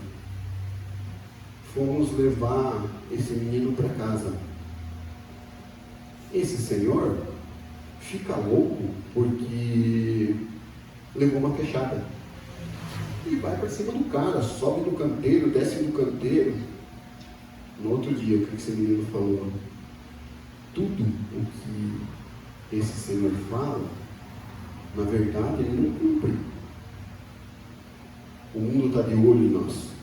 Fomos levar esse menino para casa. Esse senhor fica louco porque levou uma queixada. E vai para cima do cara, sobe do canteiro, desce do canteiro. No outro dia, o que esse menino falou? Tudo o que esse senhor fala, na verdade, ele não cumpre. O mundo está de olho em nós.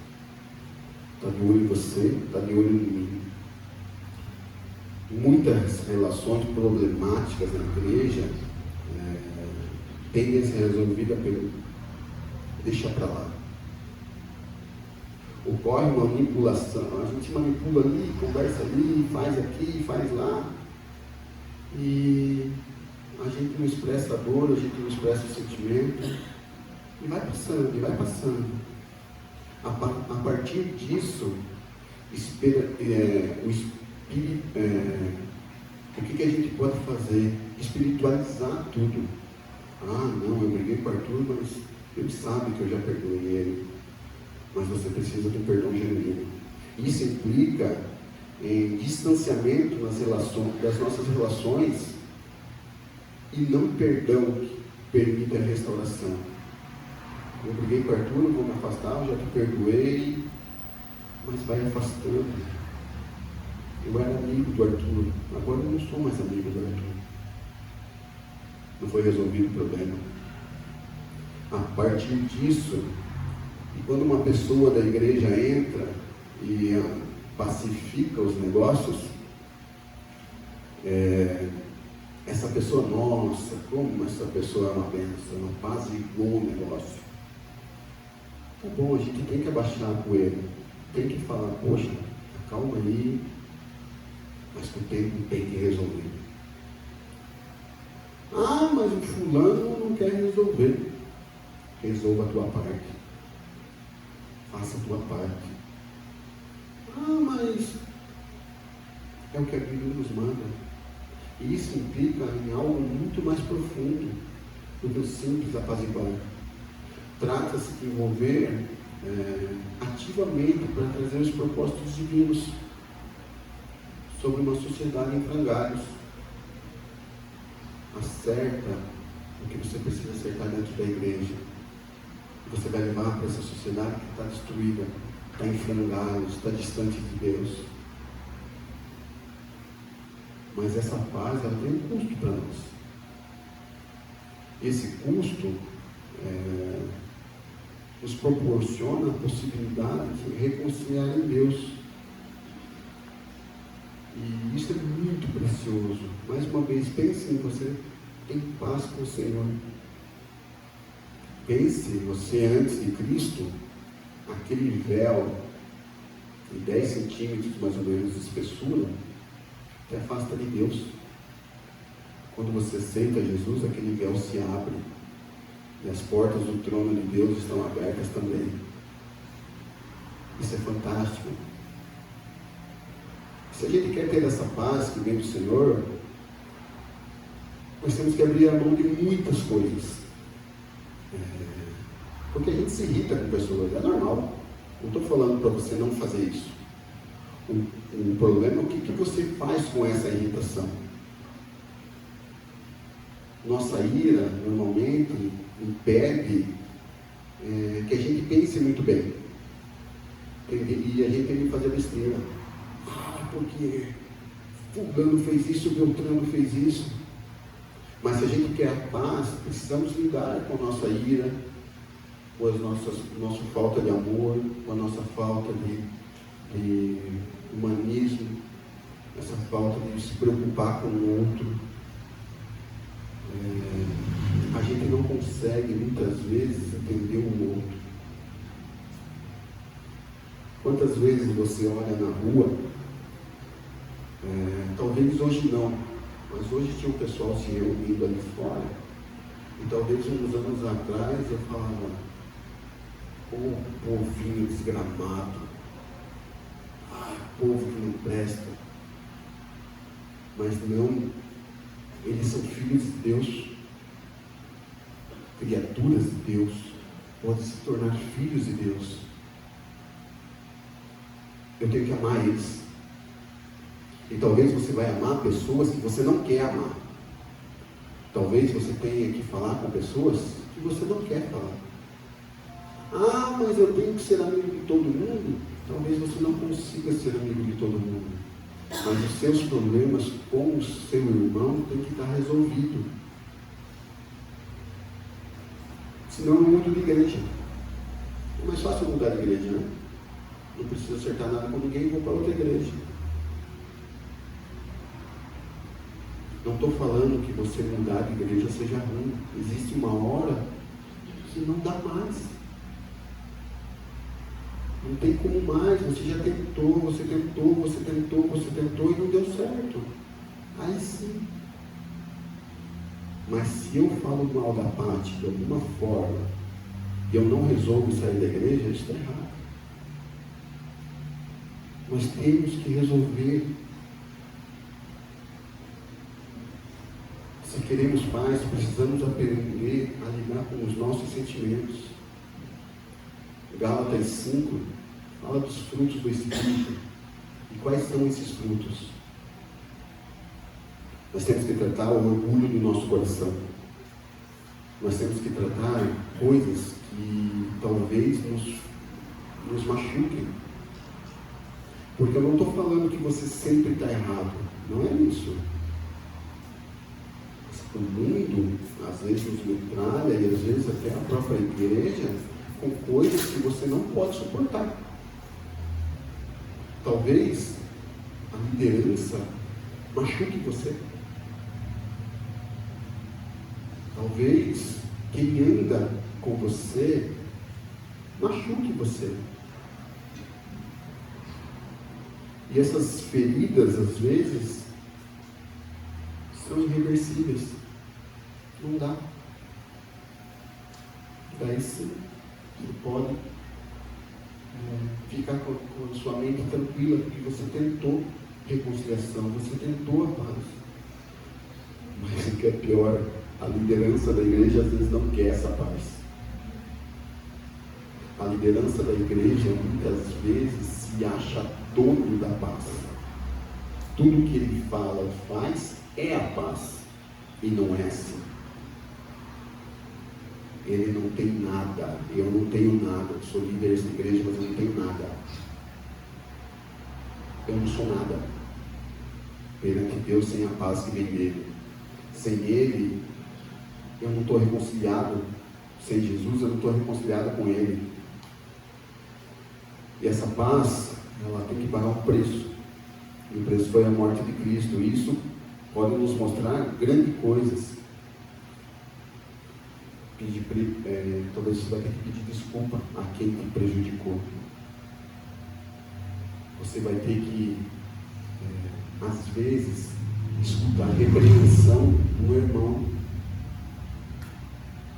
Está de olho em você, está de olho em mim. Muitas relações problemáticas na igreja tendem a ser resolvidas pelo deixa para lá. Ocorre uma manipulação, a gente manipula ali, conversa ali, faz aqui, faz lá, e a gente não expressa a dor, a gente não expressa o sentimento, e vai passando, e vai passando. A partir disso, o que a gente pode fazer? Espiritualizar tudo. Ah, não, eu briguei com o Arthur, mas ele sabe que eu já perdoei ele. Mas você precisa de um perdão genuíno. Isso implica em distanciamento das nossas relações e não perdão que permite a restauração. Eu briguei com o Arthur, eu vou me afastar, eu já te perdoei, mas vai afastando. Eu era amigo do Arthur, agora eu não sou mais amigo do Arthur. Não foi resolvido o problema. A partir disso, e quando uma pessoa da igreja entra e pacifica os negócios, essa pessoa, nossa, como essa pessoa é uma bênção, ela apaziguou o negócio. Tá bom, a gente tem que abaixar a poeira, tem que falar, poxa, calma aí, mas com o tempo tem que resolver. Ah, mas o fulano não quer resolver. Resolva a tua parte. Faça a tua parte. Ah, mas é o que a Bíblia nos manda. E isso implica em algo muito mais profundo do que o simples apaziguar. Trata-se de envolver ativamente para trazer os propósitos divinos sobre uma sociedade em frangalhos. Acerta o que você precisa acertar dentro da igreja. Você vai levar para essa sociedade que está destruída, está em frangalhos, está distante de Deus. Mas essa paz, ela tem um custo para nós. Esse custo nos proporciona a possibilidade de reconciliar em Deus. E isso é muito precioso. Mais uma vez, pense em você em paz com o Senhor. Pense você antes de Cristo, aquele véu de 10 centímetros mais ou menos de espessura, te afasta de Deus. Quando você aceita Jesus, aquele véu se abre e as portas do trono de Deus estão abertas também. Isso é fantástico. Se a gente quer ter essa paz que vem do Senhor, nós temos que abrir a mão de muitas coisas. Porque a gente se irrita com pessoas, é normal. Não estou falando para você não fazer isso. O problema é o que você faz com essa irritação. Nossa ira, normalmente, impede que a gente pense muito bem. E a gente tem que fazer besteira. Porque fulano fez isso, Beltrano fez isso. Mas se a gente quer a paz, precisamos lidar com a nossa ira, com a nossa falta de amor, com a nossa falta de humanismo, essa falta de se preocupar com o outro. A gente não consegue muitas vezes entender o outro. Quantas vezes você olha na rua, talvez hoje não, mas hoje tinha um pessoal se reunindo ali fora, e talvez uns anos atrás eu falava, povinho desgramado, povo que não presta, mas não Eles são filhos de Deus, criaturas de Deus, podem se tornar filhos de Deus. Eu tenho que amar eles. E talvez você vai amar pessoas que você não quer amar. Talvez você tenha que falar com pessoas que você não quer falar. Ah, mas eu tenho que ser amigo de todo mundo. Talvez você não consiga ser amigo de todo mundo. Mas os seus problemas com o seu irmão têm que estar resolvidos. Senão eu mudo de igreja. É mais fácil mudar de igreja, né? Não preciso acertar nada com ninguém e vou para outra igreja. Não estou falando que você mudar de igreja seja ruim. Existe uma hora que não dá mais. Não tem como mais. Você já tentou, você tentou, você tentou, você tentou e não deu certo. Aí sim. Mas se eu falo mal da Paty de alguma forma e eu não resolvo sair da igreja, isso está errado. Nós temos que resolver. Se queremos paz, precisamos aprender a lidar com os nossos sentimentos. Gálatas 5 fala dos frutos do Espírito. E quais são esses frutos? Nós temos que tratar o orgulho do nosso coração. Nós temos que tratar coisas que talvez nos machuquem. Porque eu não estou falando que você sempre está errado. Não é isso. O mundo, às vezes, nos metralha e às vezes até a própria igreja com coisas que você não pode suportar. Talvez a liderança machuque você. Talvez quem anda com você machuque você. E essas feridas, às vezes, são irreversíveis. Não dá. Daí sim, você pode ficar com a sua mente tranquila, porque você tentou reconciliação, você tentou a paz. Mas o que é pior, a liderança da igreja às vezes não quer essa paz. A liderança da igreja muitas vezes se acha dono da paz. Tudo que ele fala e faz é a paz. E não é assim. Ele não tem nada. Eu não tenho nada. Eu sou líder dessa igreja, mas eu não tenho nada. Eu não sou nada. Perante Deus, sem a paz que vem dele. Sem ele, eu não estou reconciliado. Sem Jesus, eu não estou reconciliado com ele. E essa paz, ela tem que pagar um preço. E o preço foi a morte de Cristo. Isso pode nos mostrar grandes coisas. Talvez você vai ter que pedir desculpa a quem te prejudicou. Você vai ter que, às vezes, escutar a repreensão do irmão.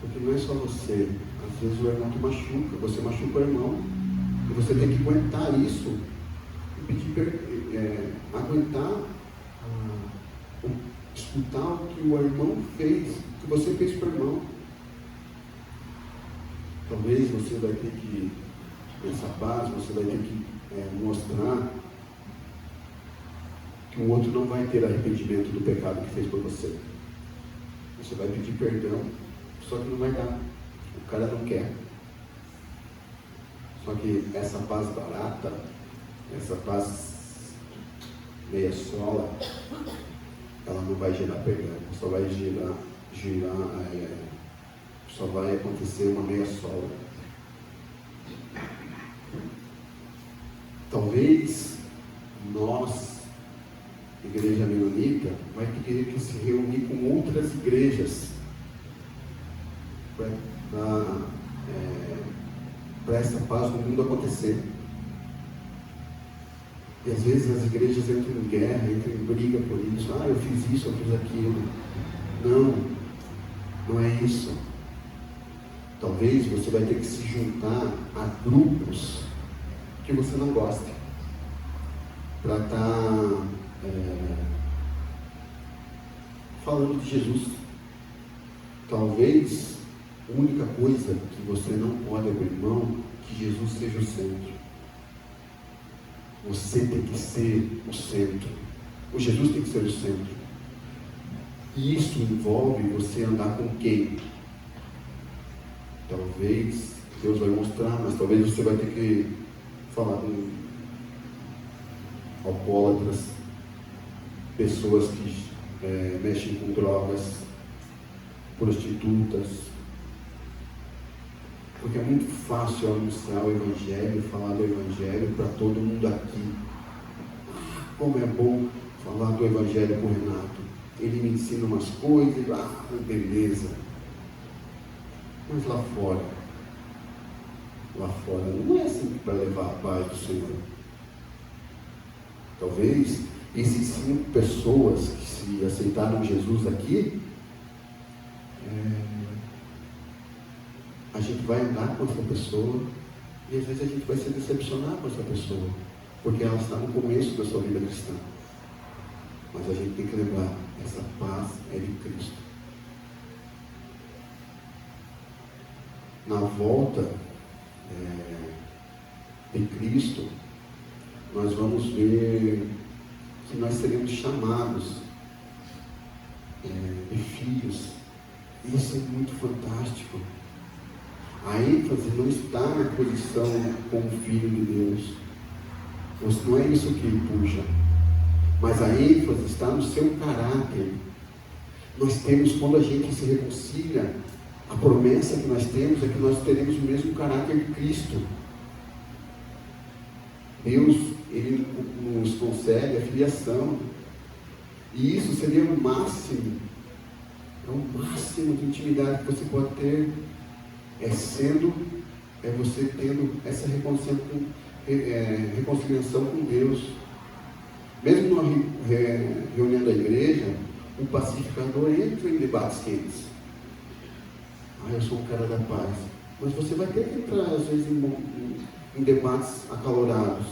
Porque não é só você. Às vezes o irmão te machuca. Você machuca o irmão. E você tem que aguentar isso. E pedir, aguentar, escutar o que o irmão fez, o que você fez para o irmão. Talvez você vai ter que, nessa paz, você vai ter que mostrar que o outro não vai ter arrependimento do pecado que fez por você. Você vai pedir perdão, só que não vai dar. O cara não quer. Só que essa paz barata, essa paz meia sola, ela não vai gerar perdão, só vai só vai acontecer uma meia sola. Talvez nós, igreja menonita, vai querer que se reunir com outras igrejas para essa paz no mundo acontecer. E às vezes as igrejas entram em guerra, entram em briga por isso. Ah, eu fiz isso, eu fiz aquilo. Não é isso. Talvez você vai ter que se juntar a grupos que você não gosta, para estar falando de Jesus. Talvez a única coisa que você não pode abrir mão, que Jesus seja o centro. Você tem que ser o centro. O Jesus tem que ser o centro. E isso envolve você andar com quem? Talvez Deus vai mostrar, mas talvez você vai ter que falar com alcoólatras, pessoas que mexem com drogas, prostitutas. Porque é muito fácil anunciar o Evangelho, falar do Evangelho para todo mundo aqui. Como é bom falar do Evangelho com o Renato. Ele me ensina umas coisas, beleza. Mas lá fora não é assim para levar a paz do Senhor. Talvez esses 5 pessoas que se aceitaram Jesus aqui, a gente vai andar com essa pessoa e às vezes a gente vai se decepcionar com essa pessoa, porque ela está no começo da sua vida cristã. Mas a gente tem que lembrar, essa paz é de Cristo. Na volta de Cristo, nós vamos ver que nós seremos chamados de filhos. Isso é muito fantástico. A ênfase não está na posição como filho de Deus. Não é isso que puxa. Mas a ênfase está no seu caráter. Nós temos, quando a gente se reconcilia, a promessa que nós temos é que nós teremos o mesmo caráter de Cristo. Deus, Ele nos concede a filiação. E isso seria o máximo. É o máximo de intimidade que você pode ter. Você tendo essa reconciliação com Deus. Mesmo numa reunião da igreja, o pacificador entra em debates quentes. Eu sou um cara da paz. Mas você vai ter que entrar, às vezes, em debates acalorados.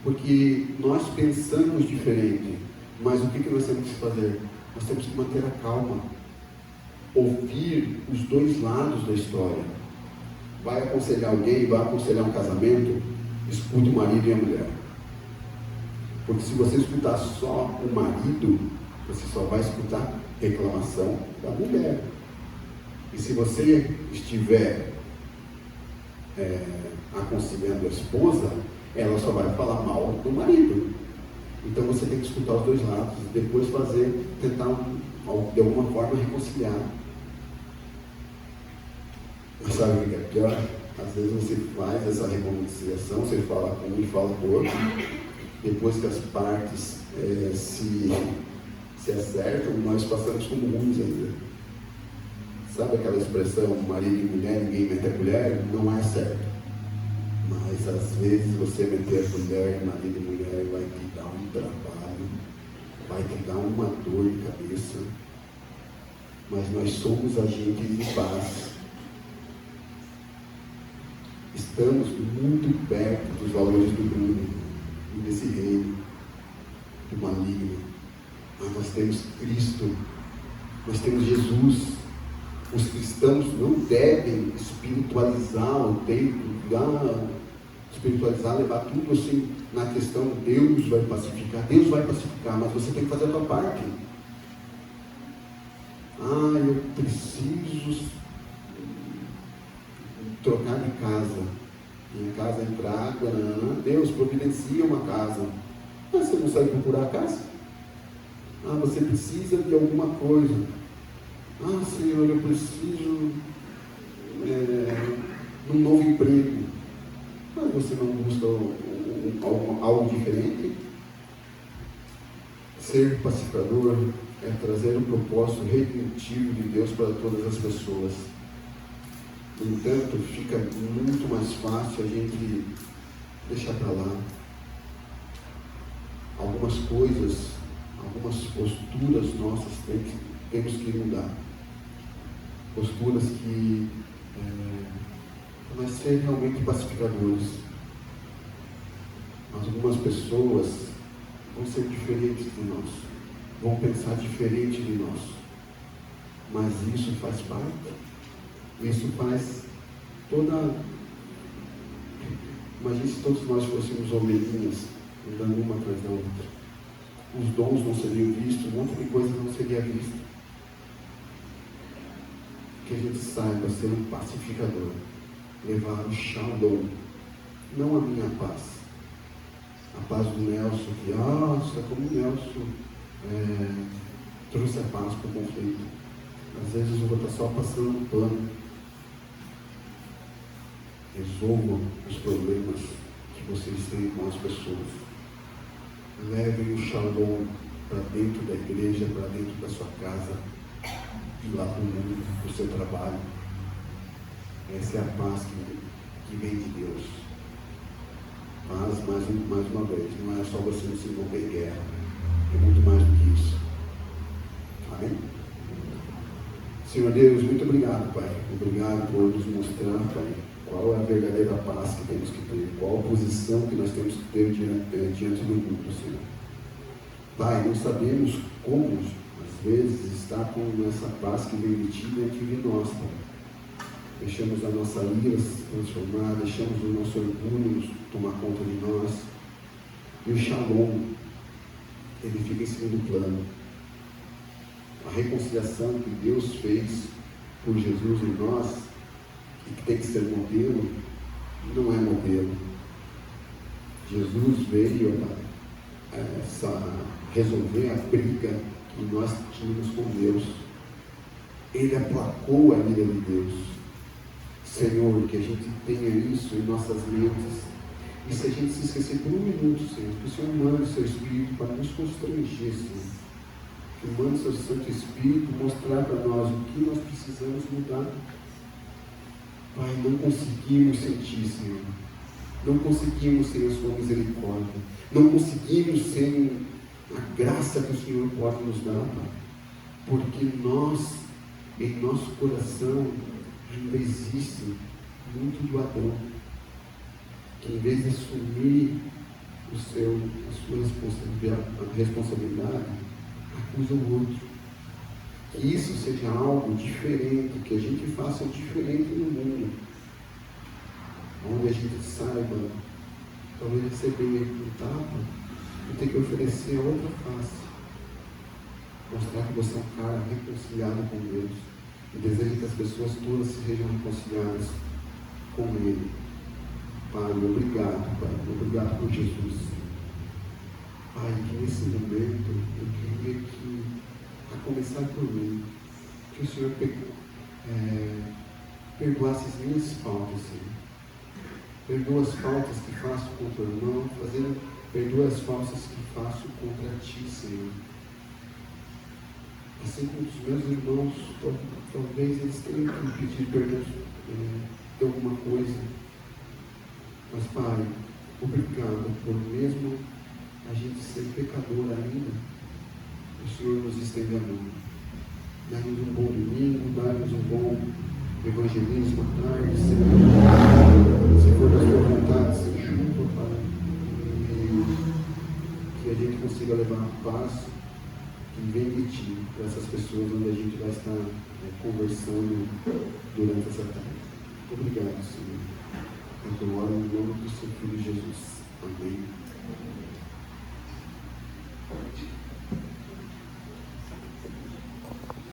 Porque nós pensamos diferente. Mas o que nós temos que fazer? Nós temos que manter a calma. Ouvir os dois lados da história. Vai aconselhar alguém, vai aconselhar um casamento, escute o marido e a mulher. Porque se você escutar só o marido, você só vai escutar reclamação da mulher. E se você estiver aconselhando a esposa, ela só vai falar mal do marido. Então você tem que escutar os dois lados, depois tentar de alguma forma reconciliar. Mas sabe o que é pior? Às vezes você faz essa reconciliação, você fala com um e fala com o outro, depois que as partes se acertam, nós passamos como ruins ainda. Sabe aquela expressão, marido e mulher, ninguém mete a colher? Não é certo. Mas às vezes você meter a colher, marido e mulher, vai te dar um trabalho, vai te dar uma dor de cabeça. Mas nós somos agentes de paz. Estamos muito perto dos valores do mundo e desse reino do maligno. Mas nós temos Cristo, nós temos Jesus. Os cristãos não devem espiritualizar o templo, levar tudo assim na questão Deus vai pacificar, mas você tem que fazer a sua parte. Eu preciso trocar de casa. Minha casa entra água, Deus providencia uma casa. Mas você não sabe procurar a casa? Você precisa de alguma coisa. Senhor, eu preciso de um novo emprego. Mas você não busca algo diferente? Ser pacificador é trazer um propósito redentivo de Deus para todas as pessoas. No entanto, fica muito mais fácil a gente deixar para lá algumas coisas, algumas posturas nossas temos que mudar. Posturas que vai ser realmente pacificadores. Mas algumas pessoas vão ser diferentes de nós. vão pensar diferente de nós. Mas isso faz parte. Isso faz toda... Imagine se todos nós fôssemos ovelhinhas, andando uma atrás da outra. Os dons não seriam vistos, um monte de coisa não seria vista. Que a gente saiba ser um pacificador, levar o shalom, não a minha paz. A paz do Nelson, que, nossa, como o Nelson trouxe a paz para o conflito. Às vezes eu vou estar só passando um pano. Resolvam os problemas que vocês têm com as pessoas. Levem o shalom para dentro da igreja, para dentro da sua casa, e lá para o mundo, para o seu trabalho. Essa é a paz que vem de Deus. Mas, mais uma vez, não é só você não se envolver em guerra. É muito mais do que isso. Amém? Senhor Deus, muito obrigado, Pai. Obrigado por nos mostrar, Pai, qual é a verdadeira paz que temos que ter, qual a posição que nós temos que ter diante do mundo, Senhor. Pai, não sabemos como, às vezes, estar com essa paz que vem de Ti dentro de nós, Pai. Deixamos a nossa ira se transformar, deixamos o nosso orgulho tomar conta de nós. E o shalom, ele fica em segundo plano. A reconciliação que Deus fez por Jesus em nós, e que tem que ser modelo, não é modelo. Jesus veio para resolver a briga que nós tínhamos com Deus. Ele aplacou a ira de Deus. Senhor, que a gente tenha isso em nossas mentes. E se a gente se esquecer por um minuto, Senhor, que o Senhor manda o seu Espírito para nos constranger, Senhor. Que manda o seu Santo Espírito mostrar para nós o que nós precisamos mudar. Pai, não conseguimos sentir, Senhor. Não conseguimos sem a sua misericórdia. Não conseguimos sem a graça que o Senhor pode nos dar, Pai. Porque nós, em nosso coração, ainda existe muito do Adão, que em vez de assumir a sua responsabilidade, acusa o outro. Que isso seja algo diferente, que a gente faça diferente no mundo, onde a gente saiba, talvez receber um tapa e ter que oferecer a outra face, mostrar que você é um cara reconciliado com Deus. E desejo que as pessoas todas sejam reconciliadas com Ele. Pai, obrigado, Pai. Obrigado por Jesus. Pai, que nesse momento eu queria que, a começar por mim, que o Senhor perdoasse as minhas faltas, Senhor. Perdoa as faltas que faço contra o irmão, perdoa as faltas que faço contra Ti, Senhor. Assim como os meus irmãos, talvez eles tenham que pedir perdão de alguma coisa. Mas, Pai, obrigado por mesmo a gente ser pecador ainda, o Senhor nos estende a mão. Dá-nos um bom domingo, dá-nos um bom evangelismo à tarde, Senhor. Se for da sua vontade, se chuva, Pai. E que a gente consiga levar paz que vem de Ti, para essas pessoas onde a gente vai estar conversando durante essa tarde. Obrigado, Senhor. Eu oro em nome do Seu Filho Jesus. Amém.